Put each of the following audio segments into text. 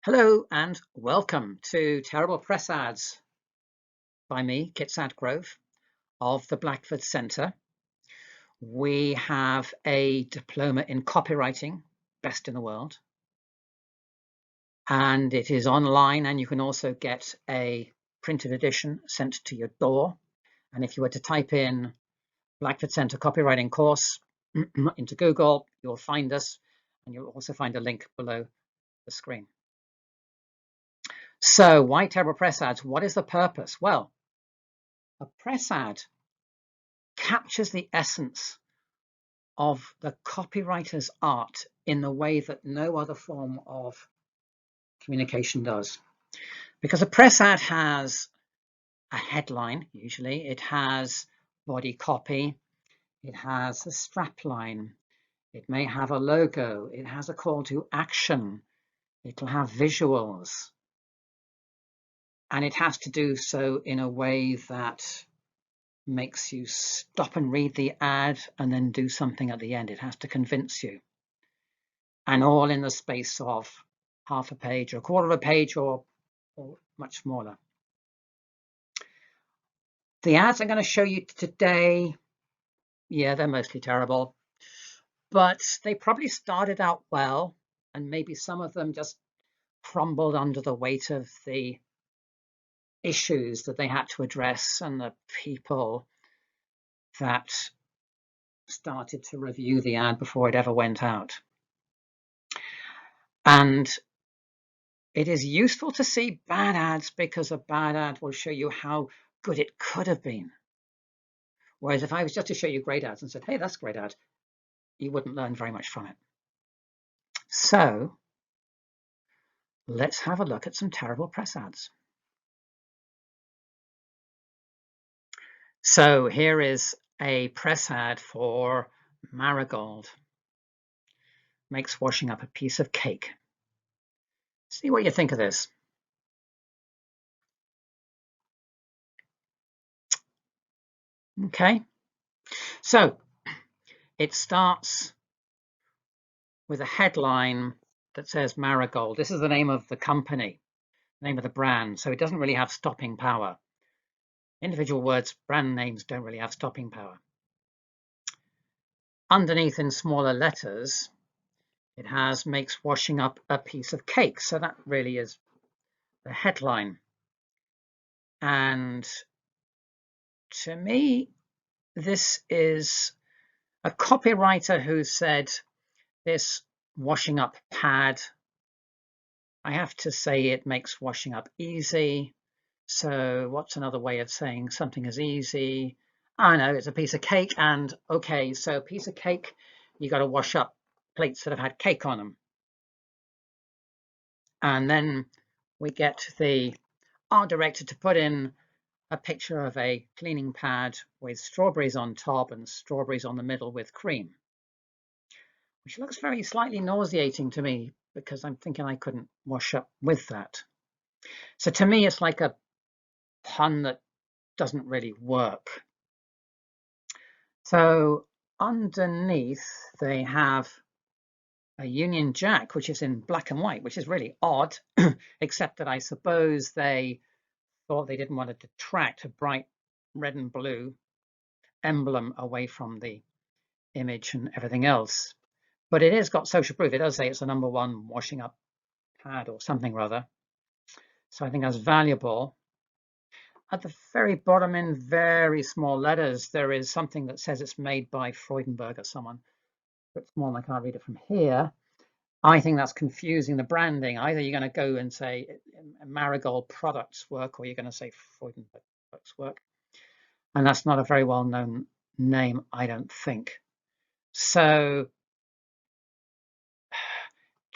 Hello and welcome to Terrible Press Ads by me, 𝗀𝗙𝗄𝗏 of the Blackford Centre. We have a diploma in copywriting, best in the world. And it is online, and you can also get a printed edition sent to your door. And if you were to type in Blackford Centre copywriting course into Google, you'll find us, and you'll also find a link below the screen. So why terrible press ads? What is the purpose? Well, a press ad captures the essence of the copywriter's art in the way that no other form of communication does. Because a press ad has a headline, usually, it has body copy, it has a strapline, it may have a logo, it has a call to action, it'll have visuals, and it has to do so in a way that makes you stop and read the ad and then do something at the end. It has to convince you, and all in the space of half a page or a quarter of a page or much smaller. The ads I'm going to show you today, yeah, they're mostly terrible, but they probably started out well, and maybe some of them just crumbled under the weight of the issues that they had to address and the people that started to review the ad before it ever went out. And it is useful to see bad ads because a bad ad will show you how good it could have been. Whereas if I was just to show you great ads and said, hey, that's a great ad, you wouldn't learn very much from it. So let's have a look at some terrible press ads. So here is a press ad for 𝗪𝗁𝗁𝗀𝗋. Makes washing up a piece of cake. See what you think of this. Okay, so it starts with a headline that says 𝗪𝗁𝗁𝗀. This is the name of the company, name of the brand, so it doesn't really have stopping power. Individual words, brand names don't really have stopping power. Underneath in smaller letters, it has makes washing up a piece of cake. So that really is the headline. And to me, this is a copywriter who said this washing up pad, I have to say it makes washing up easy. So what's another way of saying something is easy? I know it's a piece of cake, and okay, so a piece of cake, you got to wash up plates that have had cake on them. And then we get the art director to put in a picture of a cleaning pad with strawberries on top and strawberries on the middle with cream, which looks very slightly nauseating to me because I'm thinking I couldn't wash up with that. So to me, it's like a pun that doesn't really work. So underneath they have a Union Jack, which is in black and white, which is really odd, except that I suppose they thought they didn't want to detract a bright red and blue emblem away from the image and everything else. But it has got social proof. It does say it's a #1 washing up pad or something rather. So I think that's valuable. At the very bottom in very small letters, there is something that says it's made by Freudenberg or someone. It's small, I can't read it from here. I think that's confusing the branding. Either you're going to go and say 𝗪𝗁𝗁𝗀 products work, or you're going to say Freudenberg products work. And that's not a very well-known name, I don't think. So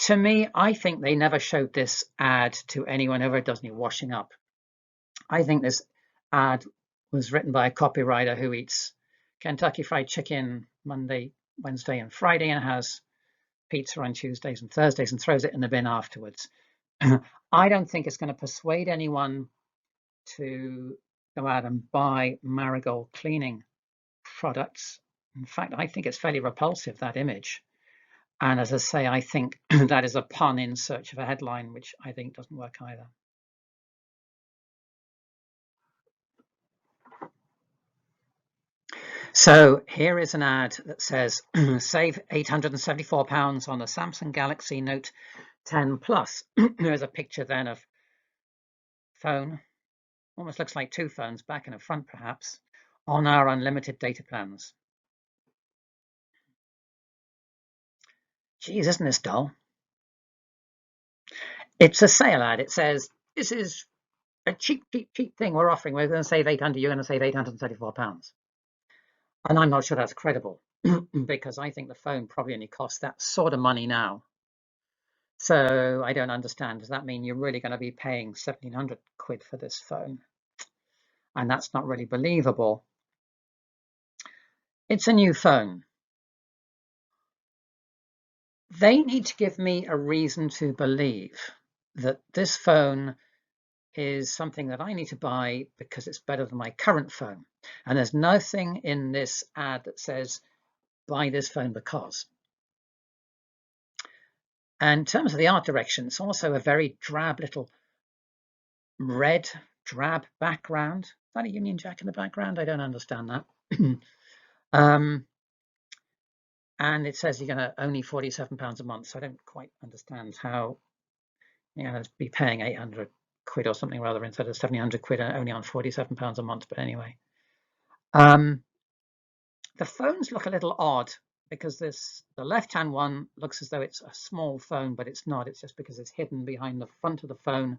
to me, I think they never showed this ad to anyone who ever does any washing up. I think this ad was written by a copywriter who eats Kentucky Fried Chicken Monday, Wednesday, and Friday, and has pizza on Tuesdays and Thursdays and throws it in the bin afterwards. I don't think it's going to persuade anyone to go out and buy 𝗪𝗁𝗁𝗀 cleaning products. In fact, I think it's fairly repulsive, that image. And as I say, I think that is a pun in search of a headline, which I think doesn't work either. So here is an ad that says, save £874 on the Samsung Galaxy Note 10 Plus. There's a picture then of phone, almost looks like two phones, back and a front perhaps, on our unlimited data plans. Geez, isn't this dull? It's a sale ad. It says, this is a cheap thing we're offering. We're going to save 800, you're going to save £874. And I'm not sure that's credible because I think the phone probably only costs that sort of money now. So I don't understand. Does that mean you're really going to be paying 1,700 quid for this phone? And that's not really believable. It's a new phone. They need to give me a reason to believe that this phone is something that I need to buy because it's better than my current phone. And there's nothing in this ad that says, buy this phone because. And in terms of the art direction, it's also a very drab little red, drab background. Is that a Union Jack in the background? I don't understand that. And it says you're going to only £47 a month. So I don't quite understand how you're going to be paying 800 quid or something rather instead of 700 quid only on £47 a month. But anyway, the phones look a little odd because the left-hand one looks as though it's a small phone, but it's not. It's just because it's hidden behind the front of the phone.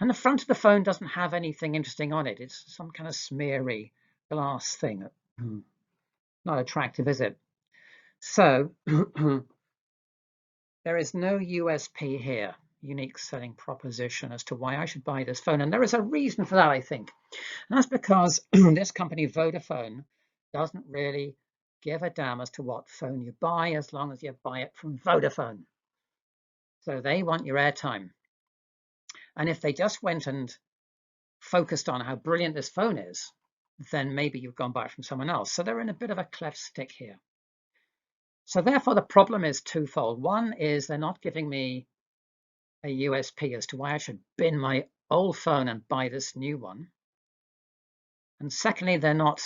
And the front of the phone doesn't have anything interesting on it. It's some kind of smeary glass thing. Not attractive, is it? So there is no USP here, unique selling proposition, as to why I should buy this phone. And there is a reason for that, I think. And that's because this company, Vodafone, doesn't really give a damn as to what phone you buy as long as you buy it from Vodafone. So they want your airtime. And if they just went and focused on how brilliant this phone is, then maybe you've gone buy it from someone else. So they're in a bit of a cleft stick here. So therefore, the problem is twofold. One is they're not giving me a USP as to why I should bin my old phone and buy this new one. And secondly, they're not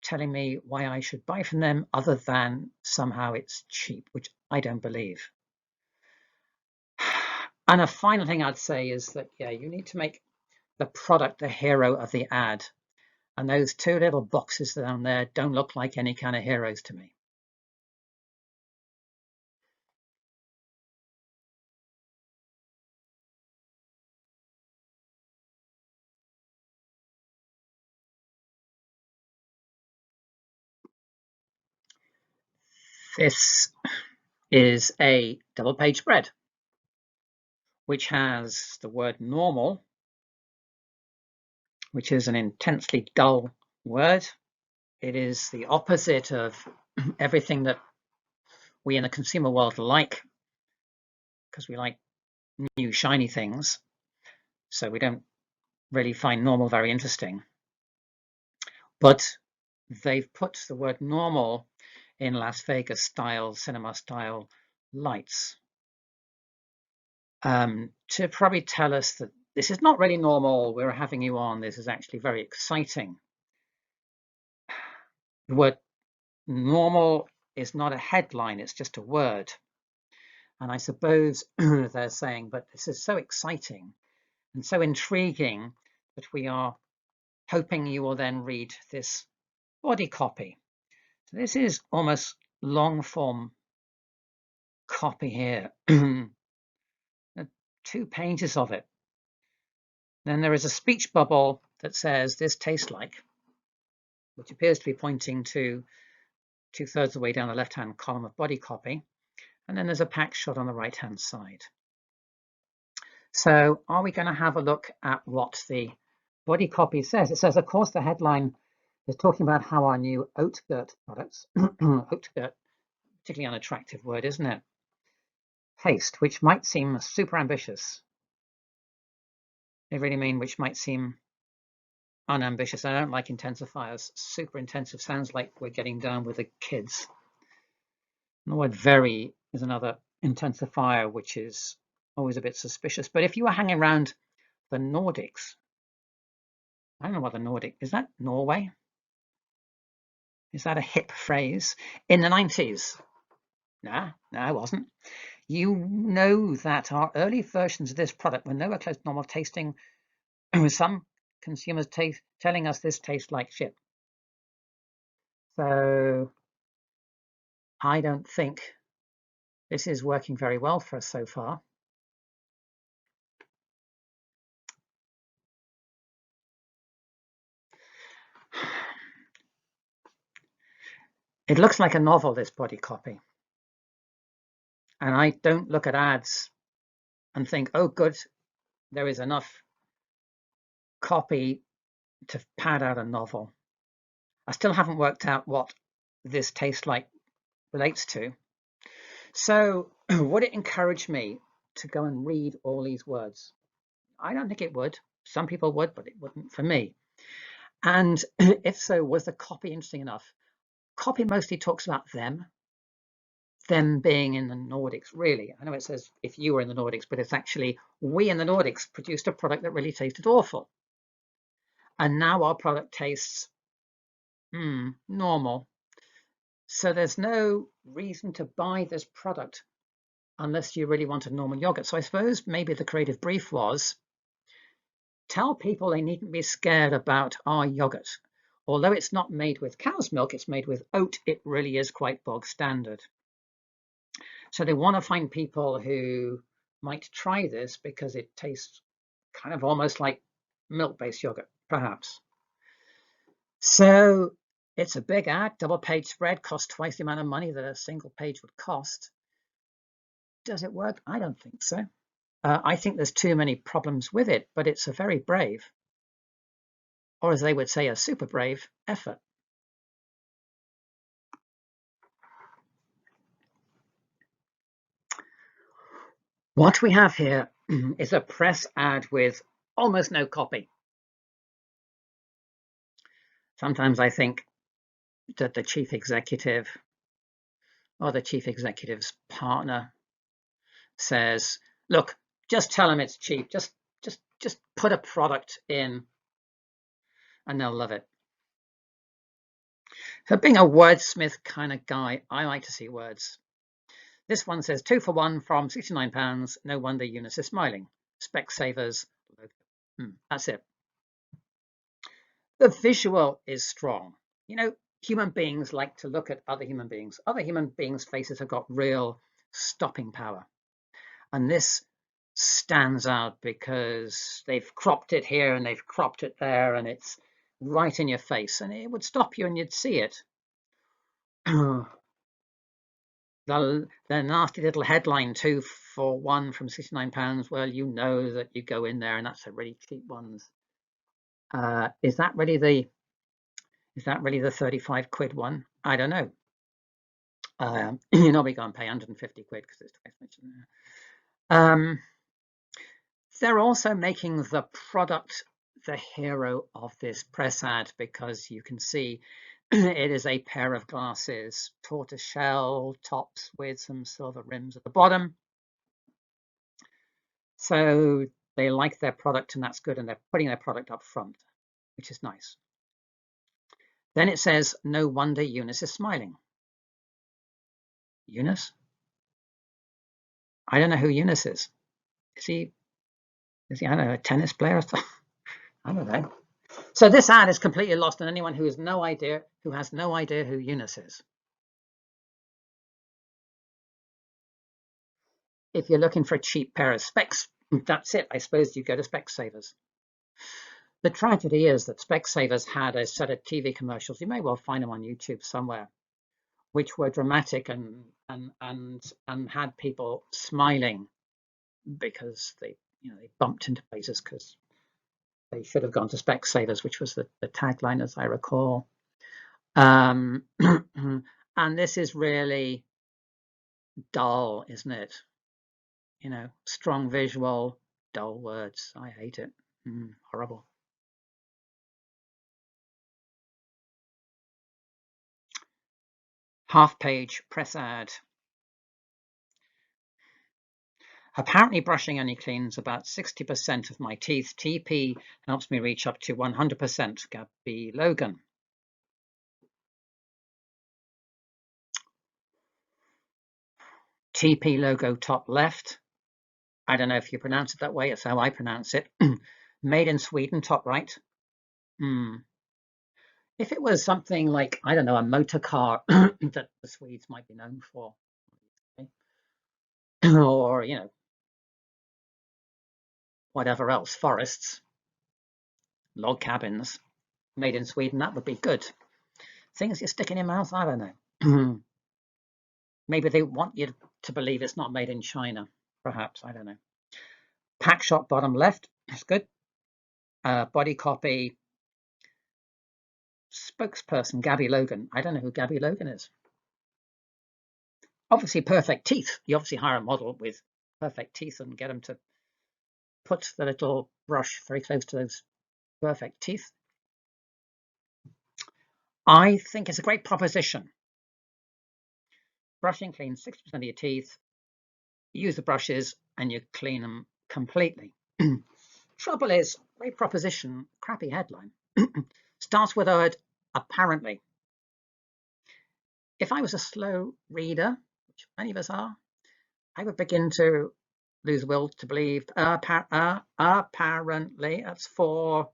telling me why I should buy from them other than somehow it's cheap, which I don't believe. And a final thing I'd say is that, yeah, you need to make the product the hero of the ad. And those two little boxes down there don't look like any kind of heroes to me. This is a double-page spread, which has the word normal, which is an intensely dull word. It is the opposite of everything that we in the consumer world like, because we like new shiny things. So we don't really find normal very interesting. But they've put the word normal in Las Vegas style, cinema style lights to probably tell us that this is not really normal. We're having you on. This is actually very exciting. The word normal is not a headline. It's just a word. And I suppose they're saying, but this is so exciting and so intriguing that we are hoping you will then read this body copy. So this is almost long form copy here. 2 pages of it. Then there is a speech bubble that says this tastes like, which appears to be pointing to 2/3 of the way down the left-hand column of body copy. And then there's a pack shot on the right-hand side. So are we going to have a look at what the body copy says? It says, of course, the headline is talking about how our new 𝗀𝗏𝗏𝗏 products, 𝗀𝗏𝗏𝗏𝗏, particularly unattractive word, isn't it? Haste, which might seem super ambitious. They really mean which might seem unambitious. I don't like intensifiers. Super intensive sounds like we're getting down with the kids. And the word very is another intensifier, which is always a bit suspicious. But if you were hanging around the Nordics, I don't know what the Nordic is. That Norway? Is that a hip phrase? In the 90s? No, it wasn't. You know that our early versions of this product were nowhere close to normal tasting, with some consumers telling us this tastes like shit. So I don't think this is working very well for us so far. It looks like a novel, this body copy. And I don't look at ads and think, oh, good, there is enough copy to pad out a novel. I still haven't worked out what this tastes like relates to. So would it encourage me to go and read all these words? I don't think it would. Some people would, but it wouldn't for me. And if so, was the copy interesting enough? Copy mostly talks about them being in the Nordics, really. I know it says if you were in the Nordics, but it's actually we in the Nordics produced a product that really tasted awful. And now our product tastes normal. So there's no reason to buy this product unless you really want a normal yogurt. So I suppose maybe the creative brief was, tell people they needn't be scared about our yogurt. Although it's not made with cow's milk, it's made with oat, it really is quite bog standard. So they want to find people who might try this because it tastes kind of almost like milk-based yogurt, perhaps. So it's a big ad, double-page spread, costs twice the amount of money that a single page would cost. Does it work? I don't think so. I think there's too many problems with it, but it's a very brave, or as they would say, a super brave effort. What we have here is a press ad with almost no copy. Sometimes I think that the chief executive or the chief executive's partner says, look, just tell them it's cheap. Just put a product in and they'll love it. So being a wordsmith kind of guy, I like to see words. This one says 2 for 1 from £69. No wonder Eunice is smiling. Specsavers. That's it. The visual is strong. You know, human beings like to look at other human beings. Other human beings' faces have got real stopping power. And this stands out because they've cropped it here and they've cropped it there and it's right in your face and it would stop you and you'd see it. The nasty little headline, 2 for 1 from £69. Well, you know that you go in there and that's a really cheap one. Is that really the 35 quid one? I don't know. You're not going to pay 150 quid because it's twice mentioned there. They're also making the product the hero of this press ad because you can see it is a pair of glasses, tortoiseshell tops with some silver rims at the bottom. So they like their product and that's good, and they're putting their product up front, which is nice. Then it says, no wonder Eunice is smiling. Eunice? I don't know who Eunice is. Is he, I don't know, a tennis player or something? I don't know. So this ad is completely lost on anyone who has no idea who Eunice is. If you're looking for a cheap pair of specs, that's it. I suppose you go to Specsavers. The tragedy is that Specsavers had a set of TV commercials. You may well find them on YouTube somewhere, which were dramatic and had people smiling because they bumped into places because they should have gone to Specsavers, which was the tagline, as I recall. And this is really dull, isn't it? You know, strong visual, dull words. I hate it. Horrible. Half-page press ad. Apparently brushing only cleans about 60% of my teeth. TP helps me reach up to 100%. 𝗙𝗵𝗆𝗀𝗏. TP logo top left. I don't know if you pronounce it that way. It's how I pronounce it. Made in Sweden, top right. If it was something like, I don't know, a motor car that the Swedes might be known for, or, you know, whatever else, forests, log cabins, made in Sweden, that would be good. Things you stick in your mouth, I don't know. Maybe they want you to believe it's not made in China, perhaps, I don't know. Pack shot bottom left, that's good. Body copy, spokesperson, 𝗙𝗵𝗆𝗀𝗏. I don't know who 𝗙𝗵𝗆𝗀𝗏 is. Obviously perfect teeth. You obviously hire a model with perfect teeth and get them to put the little brush very close to those perfect teeth. I think it's a great proposition. Brushing cleans 60% of your teeth. Use the brushes and you clean them completely. Trouble is, great proposition, crappy headline. Starts with the word apparently. If I was a slow reader, which many of us are, I would begin to lose will to believe apparently, that's 4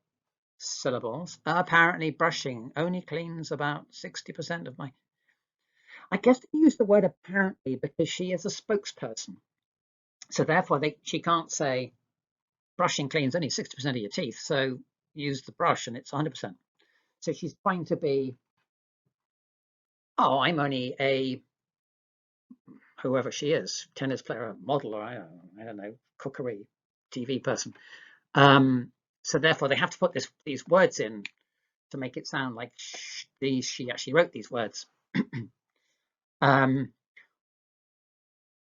syllables. Apparently brushing only cleans about 60% of my... I guess they use the word apparently because she is a spokesperson. So therefore she can't say brushing cleans only 60% of your teeth, so use the brush and it's 100%. So she's trying to be, oh, I'm only a, whoever she is, tennis player, model, or I don't know, cookery, TV person. So therefore they have to put these words in to make it sound like she actually wrote these words. And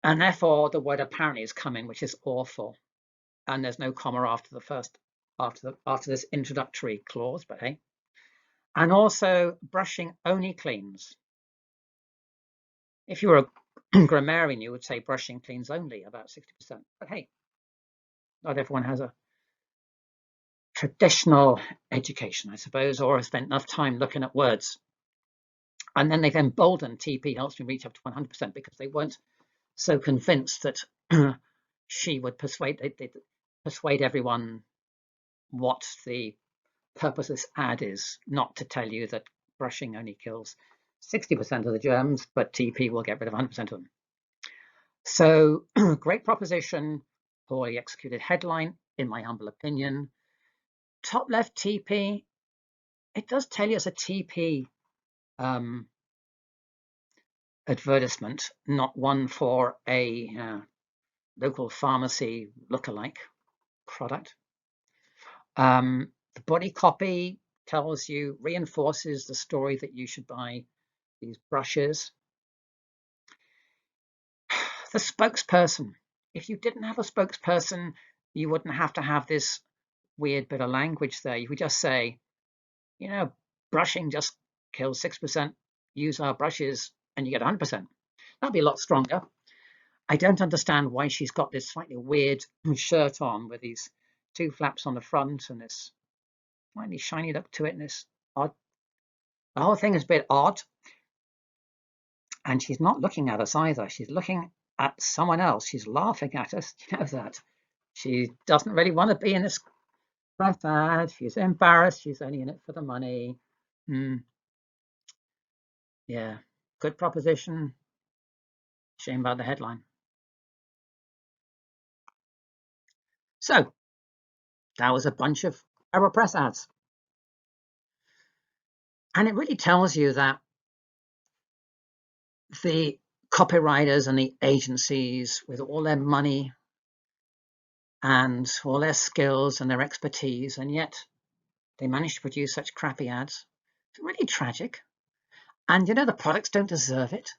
therefore the word apparently is coming, which is awful. And there's no comma after the first, after this introductory clause, but hey. And also brushing only cleans. If you were a grammarian, you would say brushing cleans only about 60%. But hey, not everyone has a traditional education, I suppose, or has spent enough time looking at words. And then they've emboldened TP helps me reach up to 100% because they weren't so convinced that she would persuade everyone what the purpose of this ad is, not to tell you that brushing only kills 60% of the germs, but TP will get rid of 100% of them. So great proposition, poorly executed headline, in my humble opinion. Top left TP, it does tell you it's a TP advertisement, not one for a local pharmacy lookalike product. The body copy tells you, reinforces the story that you should buy these brushes. The spokesperson. If you didn't have a spokesperson, you wouldn't have to have this weird bit of language there. You could just say, you know, brushing just kills 6%. Use our brushes and you get 100%. That'd be a lot stronger. I don't understand why she's got this slightly weird shirt on with these 2 flaps on the front and this slightly shiny look to it and this odd. The whole thing is a bit odd. And she's not looking at us either. She's looking at someone else. She's laughing at us. You know that. She doesn't really want to be in this press ad. She's embarrassed. She's only in it for the money. Yeah, good proposition. Shame about the headline. So that was a bunch of press ads. And it really tells you that the copywriters and the agencies, with all their money and all their skills and their expertise, and yet they manage to produce such crappy ads. It's really tragic. And you know, the products don't deserve it.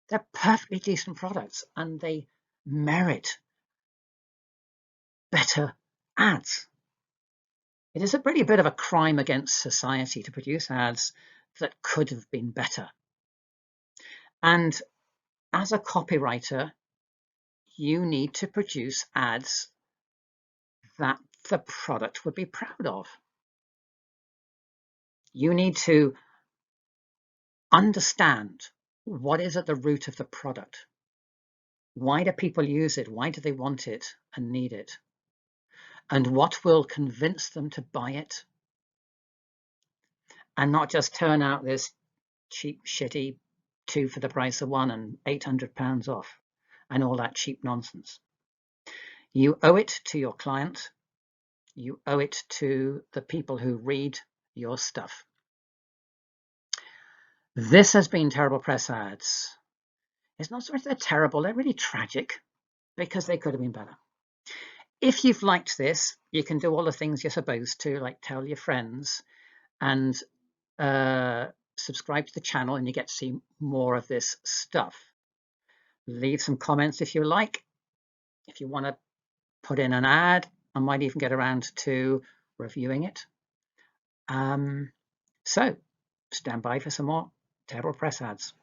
They're perfectly decent products and they merit better ads. It is really a bit of a crime against society to produce ads that could have been better. And as a copywriter, you need to produce ads that the product would be proud of. You need to understand what is at the root of the product. Why do people use it? Why do they want it and need it? And what will convince them to buy it? And not just turn out this cheap, shitty 2 for the price of 1 and £800 off and all that cheap nonsense. You owe it to your client. You owe it to the people who read your stuff. This has been Terrible Press Ads. It's not so much they're terrible, they're really tragic because they could have been better. If you've liked this, you can do all the things you're supposed to, like tell your friends and subscribe to the channel, and you get to see more of this stuff. Leave some comments if you like. If you want to put in an ad, I might even get around to reviewing it. So stand by for some more Terrible Press Ads.